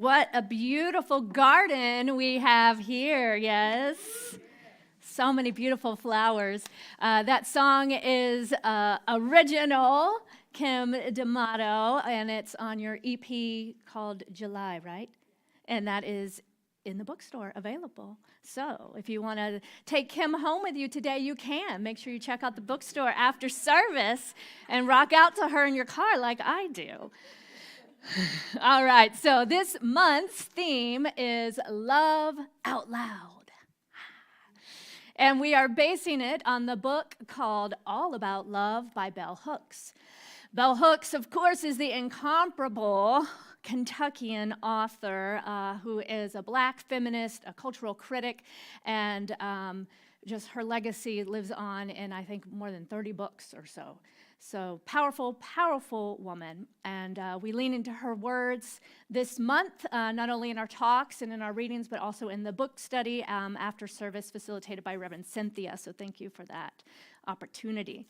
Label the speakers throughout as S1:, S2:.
S1: What a beautiful garden we have here, yes. So many beautiful flowers. That song is original, Kim D'Amato, and it's on your EP called July, right? And that is in the bookstore available. So if you want to take Kim home with you today, you can. Make sure you check out the bookstore after service and rock out to her in your car like I do. All right, so this month's theme is Love Out Loud. And we are basing it on the book called All About Love by Bell Hooks. Bell Hooks, of course, is the incomparable Kentuckian author who is a Black feminist, a cultural critic, and just her legacy lives on in, I think, more than 30 books or so. So powerful, powerful woman. And we lean into her words this month, not only in our talks and in our readings, but also in the book study after service facilitated by Reverend Cynthia. So thank you for that opportunity.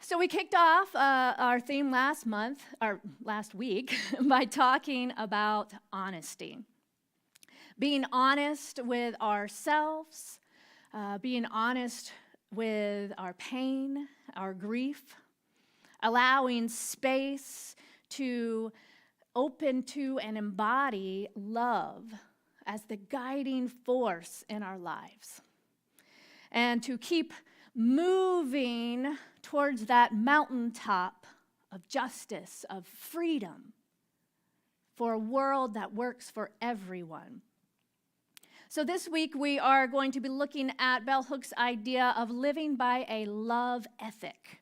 S1: So we kicked off our theme last week, by talking about honesty. Being honest with ourselves, being honest with our pain, our grief, allowing space to open to and embody love as the guiding force in our lives, and to keep moving towards that mountaintop of justice, of freedom, for a world that works for everyone. So this week we are going to be looking at Bell Hooks' idea of living by a love ethic,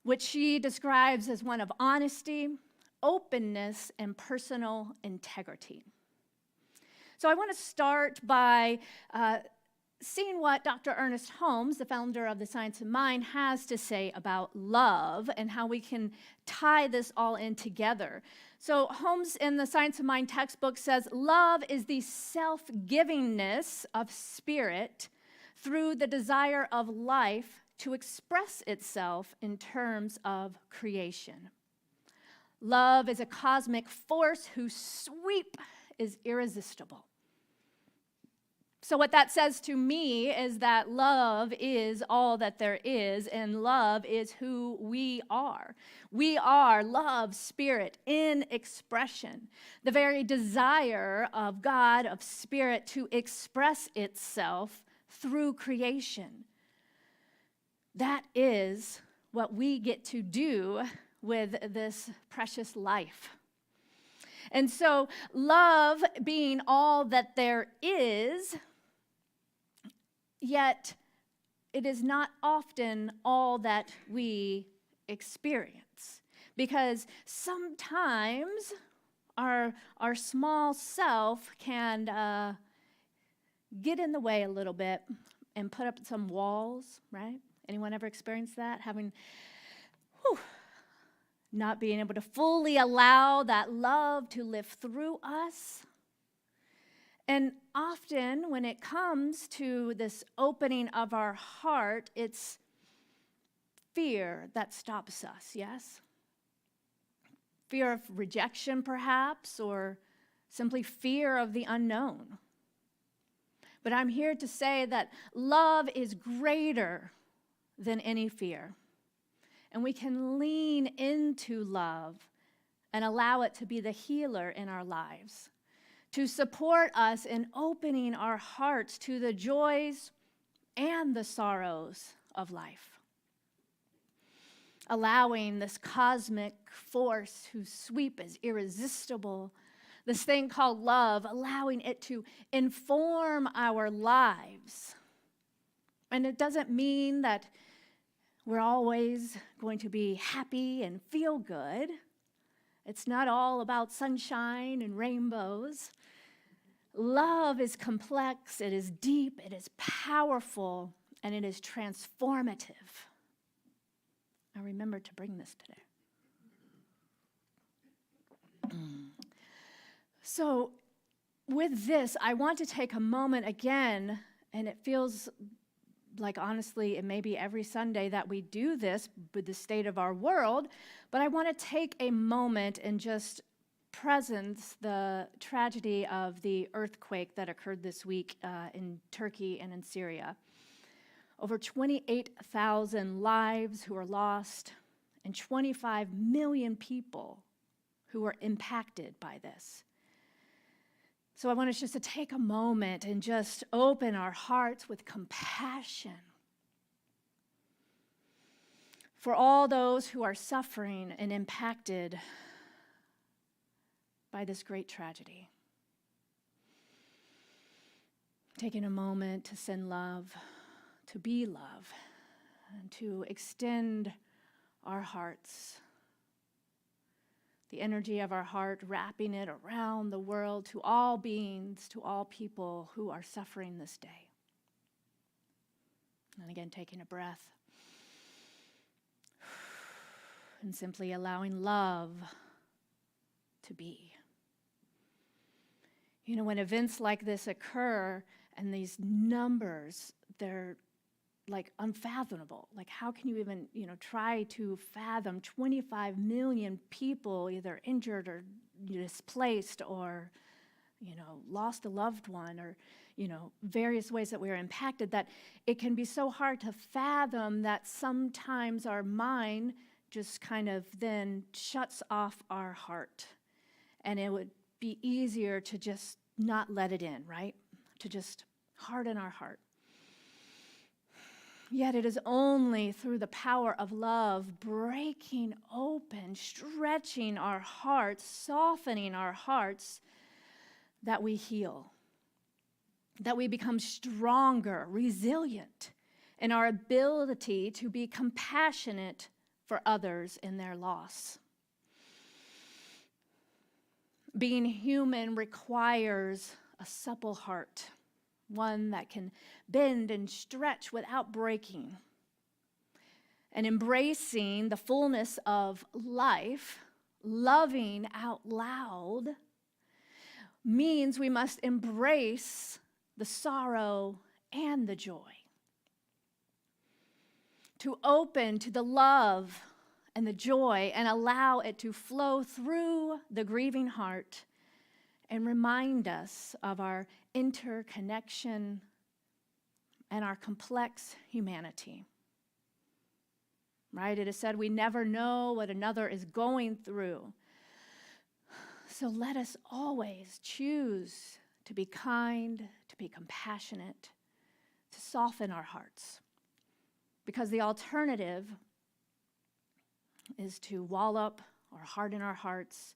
S1: which she describes as one of honesty, openness, and personal integrity. So I want to start by seeing what Dr. Ernest Holmes, the founder of the Science of Mind, has to say about love and how we can tie this all in together. So Holmes in the Science of Mind textbook says, love is the self-givingness of spirit through the desire of life to express itself in terms of creation. Love is a cosmic force whose sweep is irresistible. So what that says to me is that love is all that there is, and love is who we are. We are love, spirit, in expression. The very desire of God, of spirit, to express itself through creation. That is what we get to do with this precious life. And so love being all that there is, yet it is not often all that we experience, because sometimes our small self can get in the way a little bit and put up some walls, right? Anyone ever experienced that? Not being able to fully allow that love to live through us. And often when it comes to this opening of our heart, it's fear that stops us, yes? Fear of rejection, perhaps, or simply fear of the unknown. But I'm here to say that love is greater than any fear. And we can lean into love and allow it to be the healer in our lives, to support us in opening our hearts to the joys and the sorrows of life. Allowing this cosmic force whose sweep is irresistible, this thing called love, allowing it to inform our lives. And it doesn't mean that we're always going to be happy and feel good. It's not all about sunshine and rainbows. Love is complex, it is deep, it is powerful, and it is transformative. I remember to bring this today. So with this, I want to take a moment again, and it feels like, honestly, it may be every Sunday that we do this with the state of our world, but I want to take a moment and just presents the tragedy of the earthquake that occurred this week in Turkey and in Syria. Over 28,000 lives who were lost and 25 million people who were impacted by this. So I want us just to take a moment and just open our hearts with compassion for all those who are suffering and impacted by this great tragedy. Taking a moment to send love, to be love, and to extend our hearts, the energy of our heart, wrapping it around the world to all beings, to all people who are suffering this day. And again, taking a breath and simply allowing love to be. You know, when events like this occur and these numbers, they're like unfathomable. Like, how can you even, try to fathom 25 million people either injured or displaced or, lost a loved one or, various ways that we are impacted, that it can be so hard to fathom that sometimes our mind just kind of then shuts off our heart. And it would be easier to just not let it in, right? To just harden our heart. Yet it is only through the power of love breaking open, stretching our hearts, softening our hearts, that we heal, that we become stronger, resilient in our ability to be compassionate for others in their loss. Being human requires a supple heart, one that can bend and stretch without breaking. And embracing the fullness of life, loving out loud, means we must embrace the sorrow and the joy. To open to the love and the joy and allow it to flow through the grieving heart and remind us of our interconnection and our complex humanity. Right? It is said we never know what another is going through. So let us always choose to be kind, to be compassionate, to soften our hearts. Because the alternative is to wall up or harden our hearts,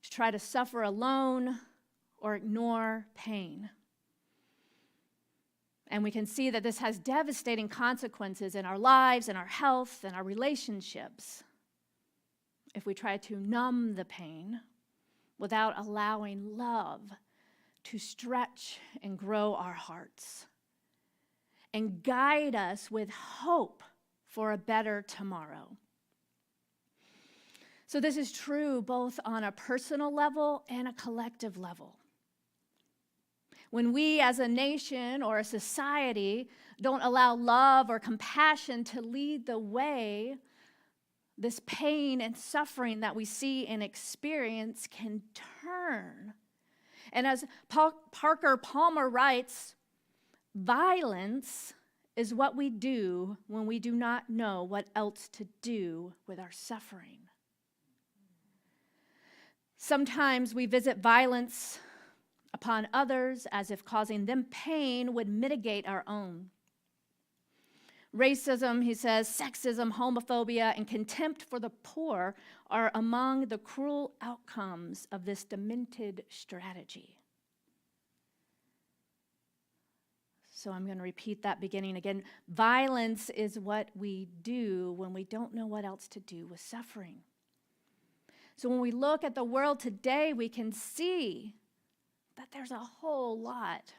S1: to try to suffer alone or ignore pain. And we can see that this has devastating consequences in our lives, in our health, and our relationships if we try to numb the pain without allowing love to stretch and grow our hearts and guide us with hope for a better tomorrow. So this is true both on a personal level and a collective level. When we as a nation or a society don't allow love or compassion to lead the way, this pain and suffering that we see and experience can turn. And as Parker Palmer writes, violence is what we do when we do not know what else to do with our suffering. Sometimes we visit violence upon others as if causing them pain would mitigate our own. Racism, he says, sexism, homophobia, and contempt for the poor are among the cruel outcomes of this demented strategy. So I'm going to repeat that beginning again. Violence is what we do when we don't know what else to do with suffering. So when we look at the world today, we can see that there's a whole lot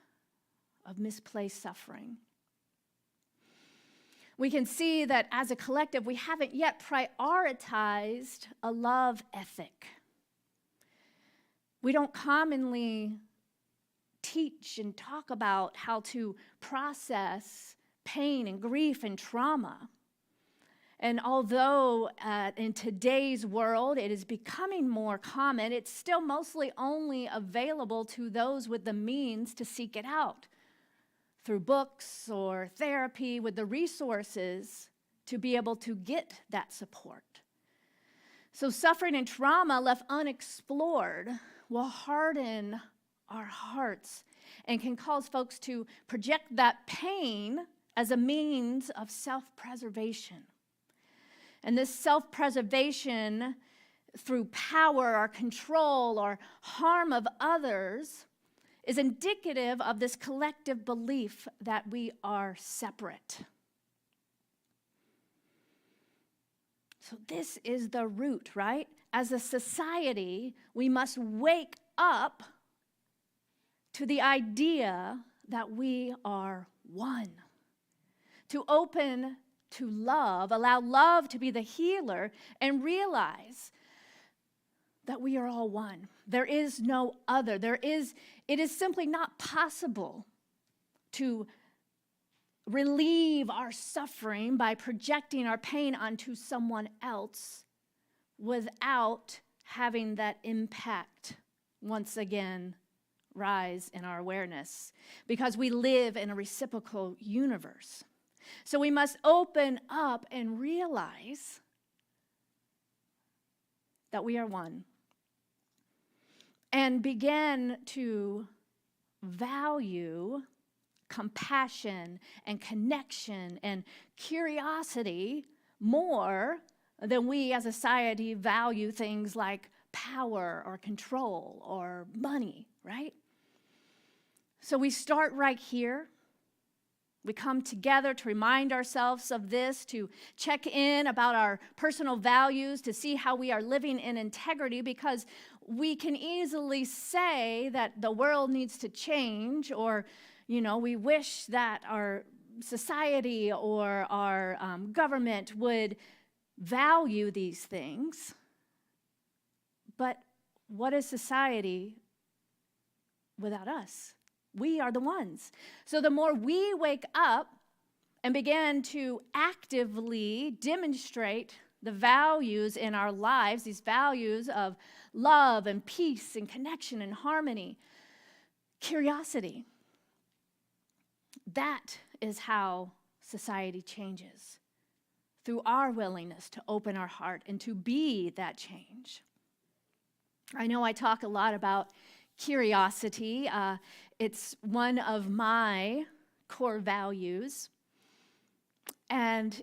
S1: of misplaced suffering. We can see that as a collective, we haven't yet prioritized a love ethic. We don't commonly teach and talk about how to process pain and grief and trauma. And although in today's world it is becoming more common, it's still mostly only available to those with the means to seek it out through books or therapy with the resources to be able to get that support. So suffering and trauma left unexplored will harden our hearts and can cause folks to project that pain as a means of self-preservation. And this self-preservation through power or control or harm of others is indicative of this collective belief that we are separate. So this is the root, right? As a society, we must wake up to the idea that we are one. To open to love, allow love to be the healer, and realize that we are all one. There is no other. It is simply not possible to relieve our suffering by projecting our pain onto someone else without having that impact once again rise in our awareness, because we live in a reciprocal universe. So we must open up and realize that we are one and begin to value compassion and connection and curiosity more than we as a society value things like power or control or money, right? So we start right here. We come together to remind ourselves of this, to check in about our personal values, to see how we are living in integrity, because we can easily say that the world needs to change, or, we wish that our society or our government would value these things. But what is society without us? We are the ones. So the more we wake up and begin to actively demonstrate the values in our lives, these values of love and peace and connection and harmony, curiosity, that is how society changes, through our willingness to open our heart and to be that change. I know I talk a lot about curiosity. It's one of my core values. And,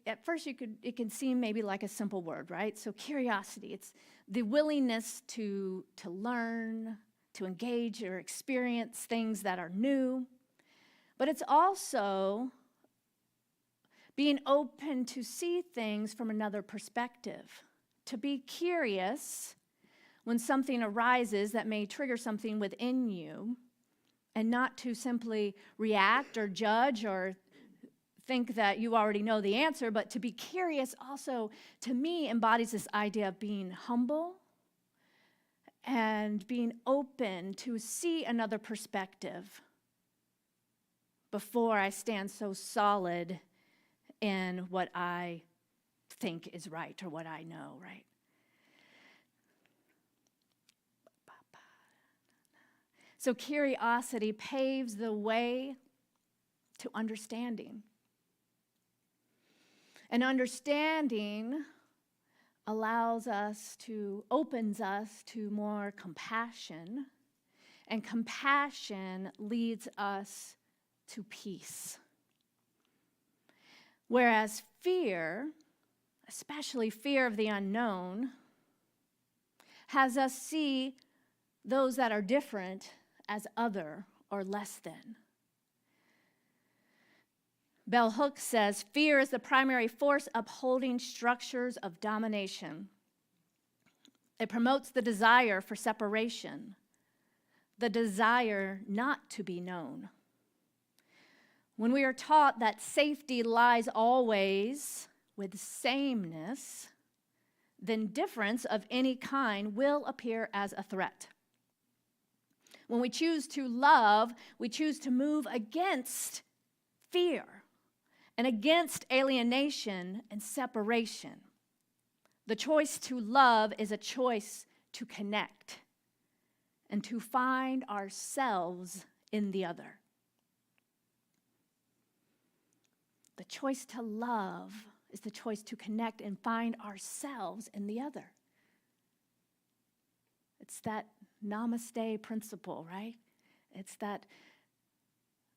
S1: at first it can seem maybe like a simple word, right? So curiosity, it's the willingness to learn, to engage or experience things that are new. But it's also being open to see things from another perspective, to be curious when something arises that may trigger something within you, and not to simply react or judge or think that you already know the answer, but to be curious also, to me, embodies this idea of being humble and being open to see another perspective before I stand so solid in what I think is right or what I know, right? So curiosity paves the way to understanding. And understanding opens us to more compassion. And compassion leads us to peace. Whereas fear, especially fear of the unknown, has us see those that are different as other or less than. Bell Hooks says, fear is the primary force upholding structures of domination. It promotes the desire for separation, the desire not to be known. When we are taught that safety lies always with sameness, then difference of any kind will appear as a threat. When we choose to love, we choose to move against fear and against alienation and separation. The choice to love is a choice to connect and to find ourselves in the other. The choice to love is the choice to connect and find ourselves in the other. It's that namaste principle, right? It's that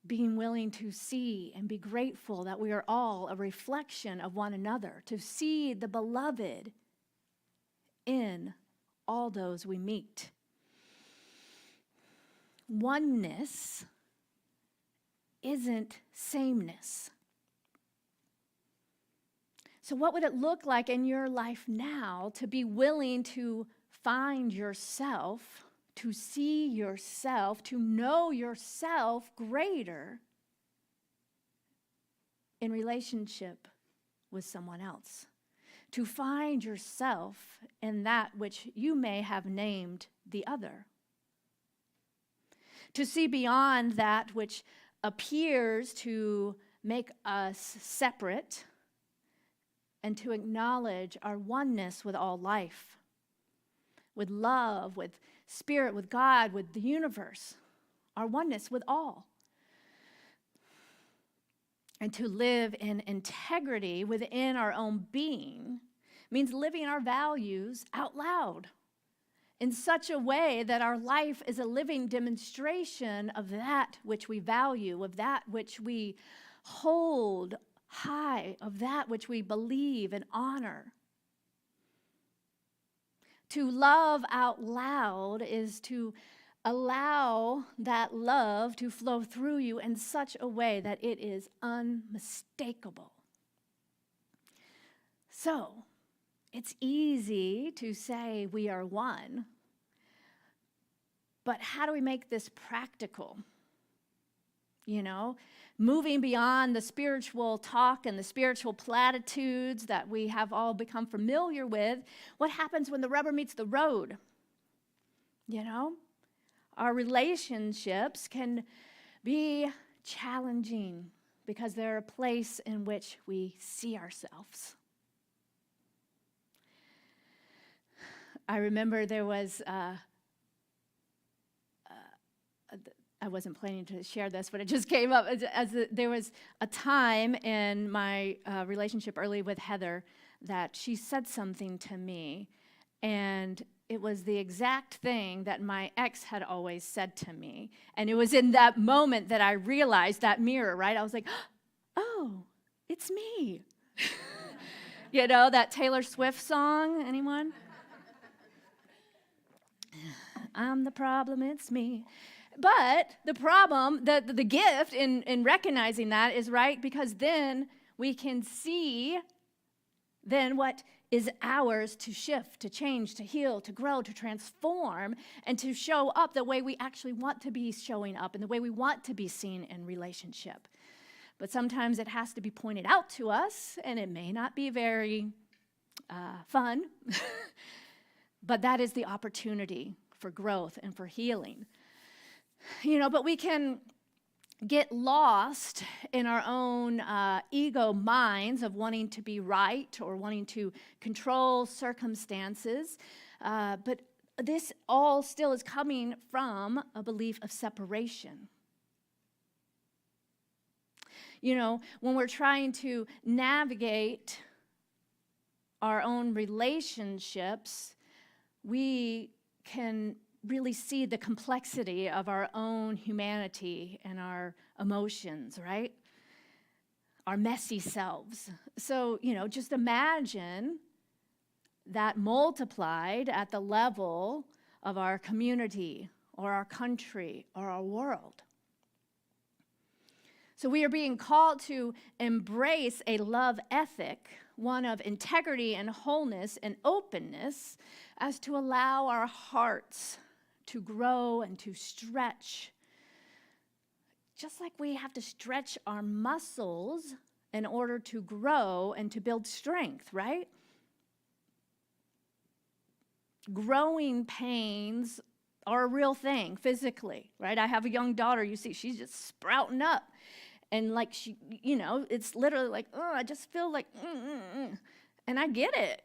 S1: being willing to see and be grateful that we are all a reflection of one another, to see the beloved in all those we meet. Oneness isn't sameness. So what would it look like in your life now to be willing to find yourself, to see yourself, to know yourself greater in relationship with someone else? To find yourself in that which you may have named the other. To see beyond that which appears to make us separate, and to acknowledge our oneness with all life, with love, with spirit, with God, with the universe, our oneness with all. And to live in integrity within our own being means living our values out loud in such a way that our life is a living demonstration of that which we value, of that which we hold high, of that which we believe and honor. To love out loud is to allow that love to flow through you in such a way that it is unmistakable. So, it's easy to say we are one, but how do we make this practical? You know, moving beyond the spiritual talk and the spiritual platitudes that we have all become familiar with, what happens when the rubber meets the road? You know, our relationships can be challenging because they're a place in which we see ourselves. I remember there was I wasn't planning to share this, but it just came up. There was a time in my relationship early with Heather that she said something to me, and it was the exact thing that my ex had always said to me. And it was in that moment that I realized that mirror, right? I was like, oh, it's me. You know, that Taylor Swift song, anyone? I'm the problem, it's me. But the problem, the gift in recognizing that is, right, because then we can see then what is ours to shift, to change, to heal, to grow, to transform, and to show up the way we actually want to be showing up and the way we want to be seen in relationship. But sometimes it has to be pointed out to us, and it may not be very fun, but that is the opportunity for growth and for healing. You know, but we can get lost in our own ego minds of wanting to be right or wanting to control circumstances. But this all still is coming from a belief of separation. You know, when we're trying to navigate our own relationships, we can really see the complexity of our own humanity and our emotions, right? Our messy selves. So, you know, just imagine that multiplied at the level of our community or our country or our world. So we are being called to embrace a love ethic, one of integrity and wholeness and openness, as to allow our hearts to grow and to stretch. Just like we have to stretch our muscles in order to grow and to build strength, right? Growing pains are a real thing physically, right? I have a young daughter, you see, she's just sprouting up. And like it's literally like, oh, I just feel like, and I get it,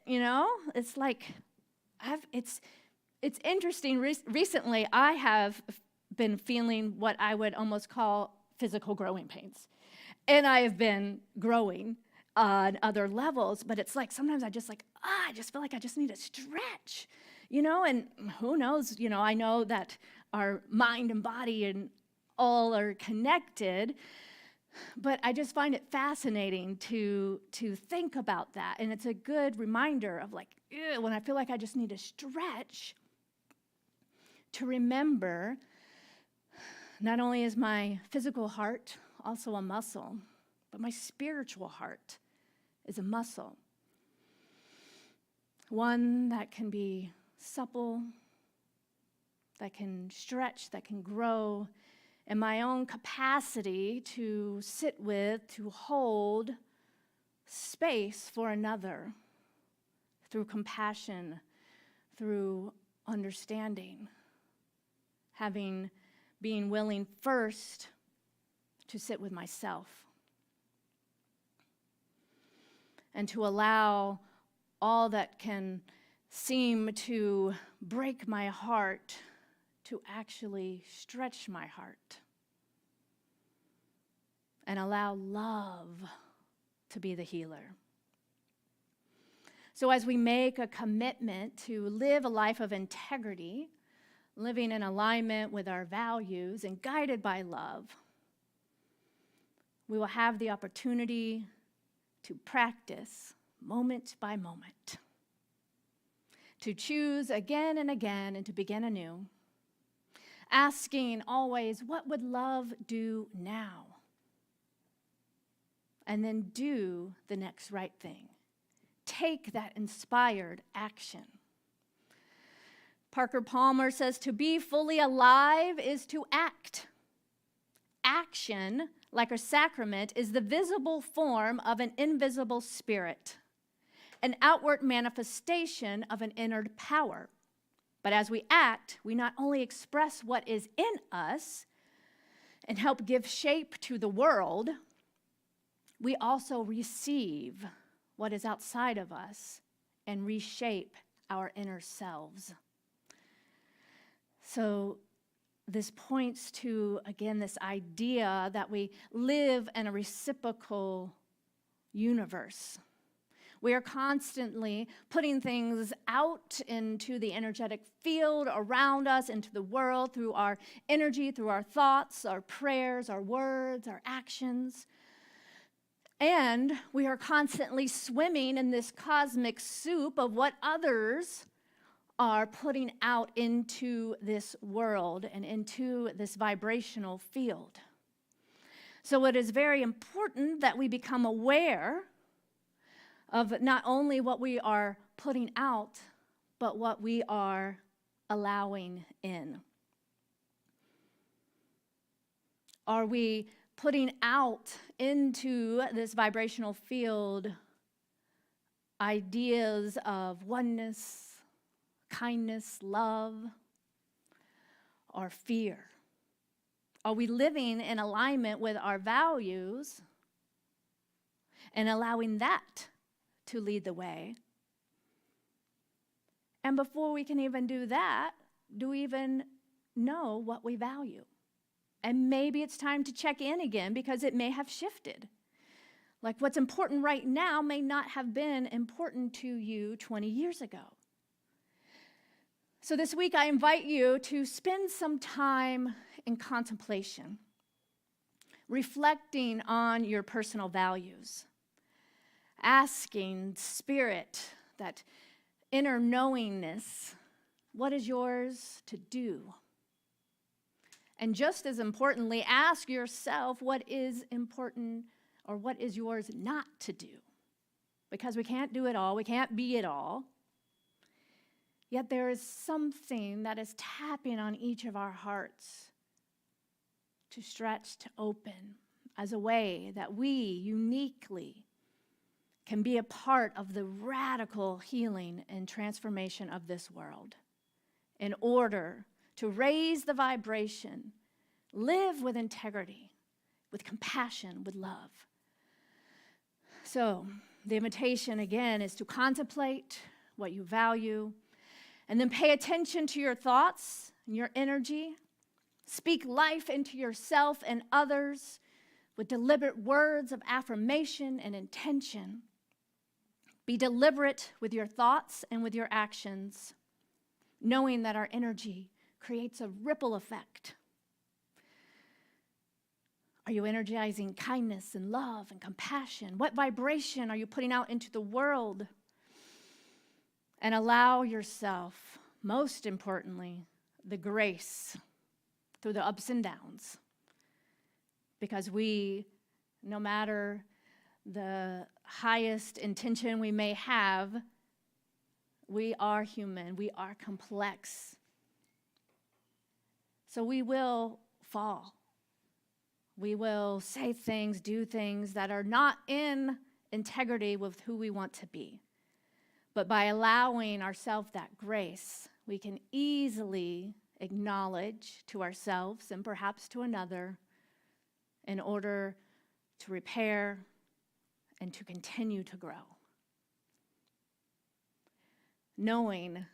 S1: It's like, it's interesting. Recently, I have been feeling what I would almost call physical growing pains. And I have been growing on other levels, but it's like sometimes I just feel like I just need to stretch, and who knows, I know that our mind and body and all are connected, but I just find it fascinating to think about that. And it's a good reminder of like, when I feel like I just need to stretch, to remember not only is my physical heart also a muscle, but my spiritual heart is a muscle. One that can be supple, that can stretch, that can grow, and my own capacity to sit with, to hold space for another through compassion, through understanding, being willing first to sit with myself and to allow all that can seem to break my heart to actually stretch my heart and allow love to be the healer. So as we make a commitment to live a life of integrity, living in alignment with our values and guided by love, we will have the opportunity to practice moment by moment, to choose again and again and to begin anew, asking always, what would love do now? And then do the next right thing. Take that inspired action. Parker Palmer says, to be fully alive is to act. Action, like a sacrament, is the visible form of an invisible spirit, an outward manifestation of an inner power. But as we act, we not only express what is in us and help give shape to the world, we also receive what is outside of us and reshape our inner selves. So this points to, again, this idea that we live in a reciprocal universe. We are constantly putting things out into the energetic field around us, into the world, through our energy, through our thoughts, our prayers, our words, our actions. And we are constantly swimming in this cosmic soup of what others are putting out into this world and into this vibrational field. So it is very important that we become aware of not only what we are putting out, but what we are allowing in. Are we putting out into this vibrational field ideas of oneness, kindness, love, or fear? Are we living in alignment with our values and allowing that to lead the way? And before we can even do that, do we even know what we value? And maybe it's time to check in again because it may have shifted. Like what's important right now may not have been important to you 20 years ago. So this week I invite you to spend some time in contemplation, reflecting on your personal values, asking Spirit, that inner knowingness, what is yours to do? And just as importantly, ask yourself what is important or what is yours not to do. Because we can't do it all, we can't be it all. Yet there is something that is tapping on each of our hearts to stretch, to open, as a way that we uniquely can be a part of the radical healing and transformation of this world in order to raise the vibration, live with integrity, with compassion, with love. So the invitation again is to contemplate what you value, and then pay attention to your thoughts and your energy. Speak life into yourself and others with deliberate words of affirmation and intention. Be deliberate with your thoughts and with your actions, knowing that our energy creates a ripple effect. Are you energizing kindness and love and compassion? What vibration are you putting out into the world? And allow yourself, most importantly, the grace through the ups and downs. Because we, no matter the highest intention we may have, we are human, we are complex. So we will fall. We will say things, do things that are not in integrity with who we want to be. But by allowing ourselves that grace, we can easily acknowledge to ourselves and perhaps to another in order to repair and to continue to grow. Knowing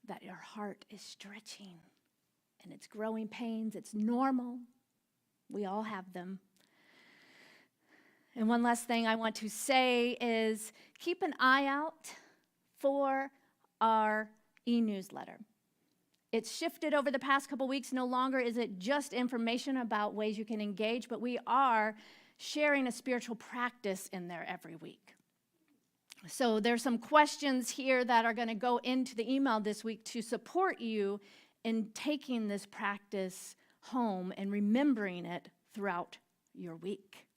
S1: that your heart is stretching and it's growing pains, it's normal. We all have them. And one last thing I want to say is keep an eye out for our e-newsletter. It's shifted over the past couple weeks. No longer is it just information about ways you can engage, but we are sharing a spiritual practice in there every week. So there's some questions here that are going to go into the email this week to support you in taking this practice home and remembering it throughout your week.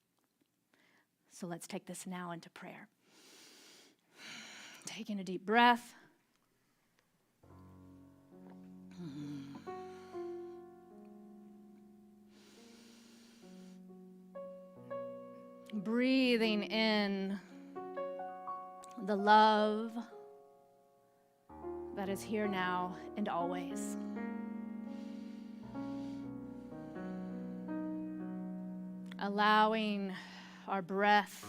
S1: So let's take this now into prayer. Taking a deep breath. Breathing in the love that is here now and always. Allowing our breath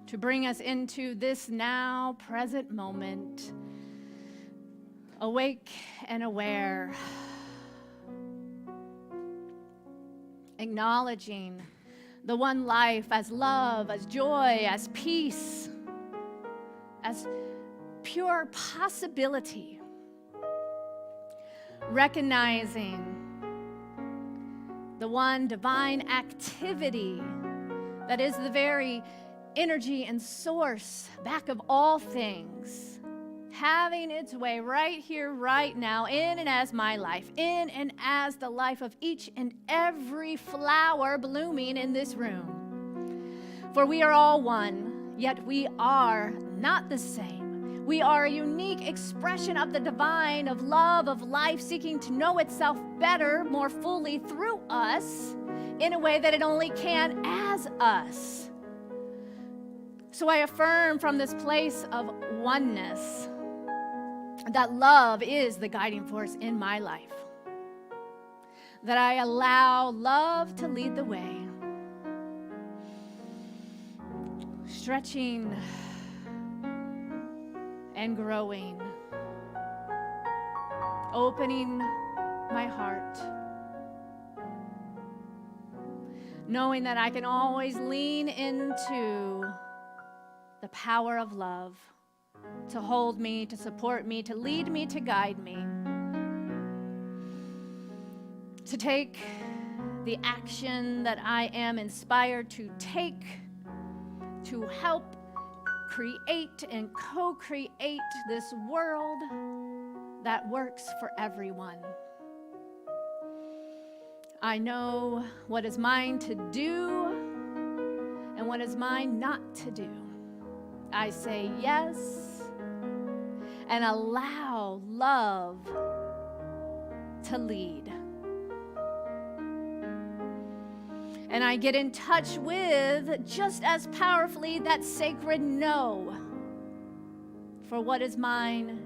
S1: to bring us into this now present moment, awake and aware, acknowledging the one life as love, as joy, as peace, as pure possibility, recognizing the one divine activity that is the very energy and source back of all things, having its way right here, right now, in and as my life, in and as the life of each and every flower blooming in this room. For we are all one, yet we are not the same. We are a unique expression of the divine, of love, of life, seeking to know itself better, more fully through us, in a way that it only can as us. So I affirm from this place of oneness that love is the guiding force in my life. That I allow love to lead the way. Stretching and growing. Opening my heart. Knowing that I can always lean into the power of love to hold me, to support me, to lead me, to guide me. To take the action that I am inspired to take to help create and co-create this world that works for everyone. I know what is mine to do and what is mine not to do. I say yes and allow love to lead. And I get in touch with, just as powerfully, that sacred no for what is mine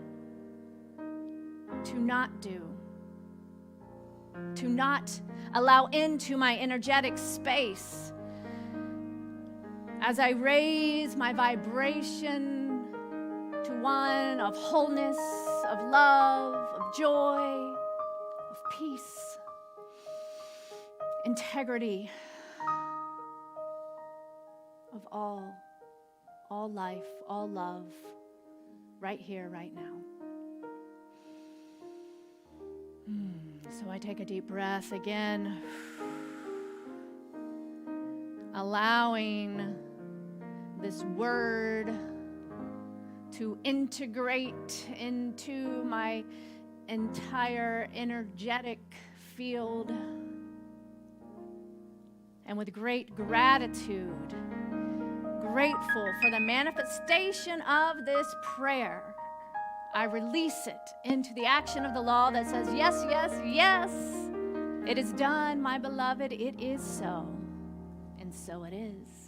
S1: to not do. to not allow into my energetic space. As I raise my vibration to one of wholeness, of love, of joy, of peace, integrity, of all life, all love, right here, right now. So I take a deep breath again, allowing this word to integrate into my entire energetic field. And with great gratitude, grateful for the manifestation of this prayer, I release it into the action of the law that says, yes, yes, yes, it is done, my beloved, it is so, and so it is.